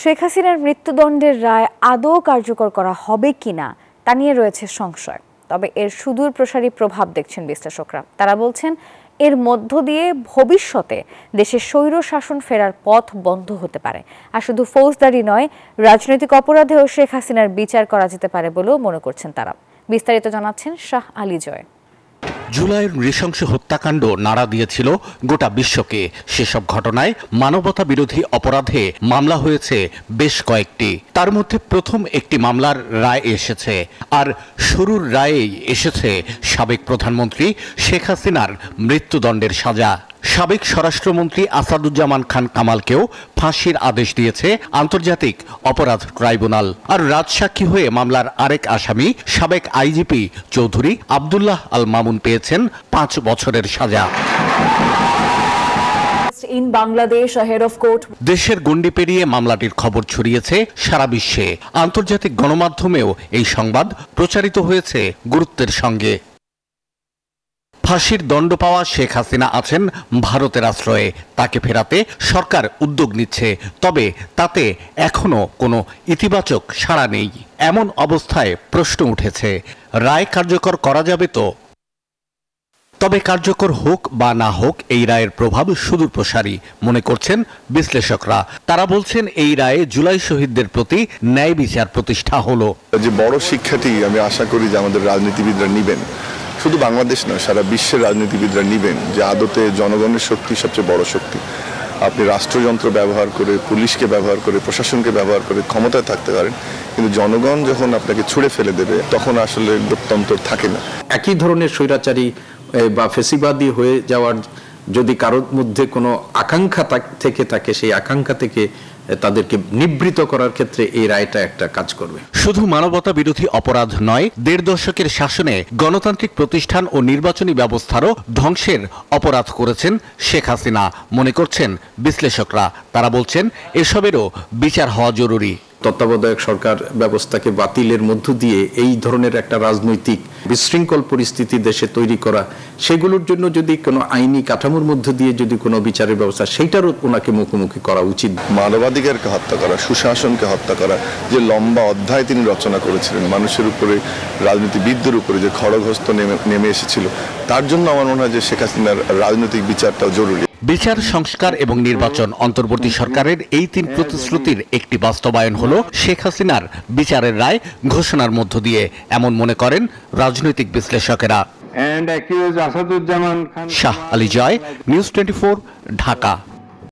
শেখ হাসিনার মৃত্যুদণ্ডের রায় আদৌ কার্যকর করা হবে কিনা তা নিয়ে রয়েছে সংশয়। তবে এর সুদূর প্রসারী প্রভাব দেখছেন বিশ্লেষকরা। তারা বলছেন এর মধ্য দিয়ে ভবিষ্যতে দেশে স্বৈর শাসন ফেরার পথ বন্ধ হতে পারে। আর শুধু ফৌজদারি নয়, রাজনৈতিক অপরাধেও শেখ হাসিনার বিচার করা যেতে পারে বলেও মনে করছেন তারা। বিস্তারিত জানাচ্ছেন শাহ আলী জয়। জুলাইয়ের নৃশংস হত্যাকাণ্ড নাড়া দিয়েছিল গোটা বিশ্বকে। সেসব ঘটনায় মানবতা বিরোধী অপরাধে মামলা হয়েছে বেশ কয়েকটি। তার মধ্যে প্রথম একটি মামলার রায় এসেছে, আর শুরুর রায়েই এসেছে সাবেক প্রধানমন্ত্রী শেখ হাসিনার মৃত্যুদণ্ডের সাজা। সাবেক স্বরাষ্ট্রমন্ত্রী আসাদুজ্জামান খান কামালকেও ফাঁসির আদেশ দিয়েছে আন্তর্জাতিক অপরাধ ট্রাইব্যুনাল। আর রাজসাক্ষী হয়ে মামলার আরেক আসামি সাবেক আইজিপি চৌধুরী আব্দুল্লাহ আল মামুন পেয়েছেন 5 বছরের সাজা। দেশের গণ্ডি পেরিয়ে মামলাটির খবর ছড়িয়েছে সারা বিশ্বে। আন্তর্জাতিক গণমাধ্যমেও এই সংবাদ প্রচারিত হয়েছে গুরুত্বের সঙ্গে। ফাঁসির দণ্ড পাওয়া শেখ হাসিনা আছেন ভারতের আশ্রয়ে। তাকে ফেরাতে সরকার উদ্যোগ নিচ্ছে, তবে তাতে এখনো কোনো ইতিবাচক সাড়া নেই। এমন অবস্থায় প্রশ্ন উঠেছে, রায় কার্যকর করা যাবে তো? তবে কার্যকর হোক বা না হোক, এই রায়ের প্রভাব সুদূর প্রসারী মনে করছেন বিশ্লেষকরা। তারা বলছেন এই রায়ে জুলাই শহীদদের প্রতি ন্যায় বিচার প্রতিষ্ঠা হলো। যে বড় শিক্ষাটি আমি আশা করি যে আমাদের রাজনীতিবিদরা নিবেন, শুধু বাংলাদেশ নয় সারা বিশ্বের রাজনীতিবিদরা নিবেন, যে আদতে জনগণের শক্তি সবচেয়ে বড় শক্তি। আপনি রাষ্ট্রযন্ত্র ব্যবহার করে, পুলিশকে ব্যবহার করে, প্রশাসনকে ব্যবহার করে ক্ষমতায় থাকতে পারেন, কিন্তু জনগণ যখন আপনাকে ছুঁড়ে ফেলে দেবে তখন আসলে গত্যন্তর থাকে না। একই ধরনের স্বৈরাচারী বা ফেসিবাদী হয়ে যাওয়ার যদি কারোর মধ্যে কোনো আকাঙ্ক্ষা থেকে থাকে, সেই আকাঙ্ক্ষা থেকে তাদেরকে নিবৃত করার ক্ষেত্রে এই রায়টা একটা কাজ করবে। শুধু মানবতা বিরোধী অপরাধ নয়, 1.5 দশকের শাসনে গণতান্ত্রিক প্রতিষ্ঠান ও নির্বাচনী ব্যবস্থারও ধ্বংসের অপরাধ করেছেন শেখ হাসিনা মনে করছেন বিশ্লেষকরা। তারা বলছেন এসবেরও বিচার হওয়া জরুরি। তত্ত্বাবধায়ক সরকার ব্যবস্থাকে বাতিলের মধ্য দিয়ে এই ধরনের একটা রাজনৈতিক বিশৃঙ্খল পরিস্থিতি দেশে তৈরি করা, সেগুলোর জন্য যদি কোনো আইনি কাঠামোর মধ্য দিয়ে যদি কোনো বিচারের ব্যবস্থা, সেইটারও ওনাকে মুখোমুখি করা উচিত। মানবাধিকারকে হত্যা করা, সুশাসনকে হত্যা করা, যে লম্বা অধ্যায় তিনি রচনা করেছিলেন, মানুষের উপরে, রাজনীতিবিদদের উপরে যে খড়গহস্ত নেমে এসেছিল, তার জন্য আমার মনে হয় যে শেখ হাসিনার রাজনৈতিক বিচারটাও জরুরি। বিচার, সংস্কার এবং নির্বাচন, অন্তর্বর্তী সরকারের এই 3 প্রতিশ্রুতির একটি বাস্তবায়ন হলো শেখ হাসিনার বিচারের রায় ঘোষণার মধ্য দিয়ে, এমন মনে করেন রাজনৈতিক বিশ্লেষকেরা। শাহ আলী জয়, নিউজ 24, ঢাকা।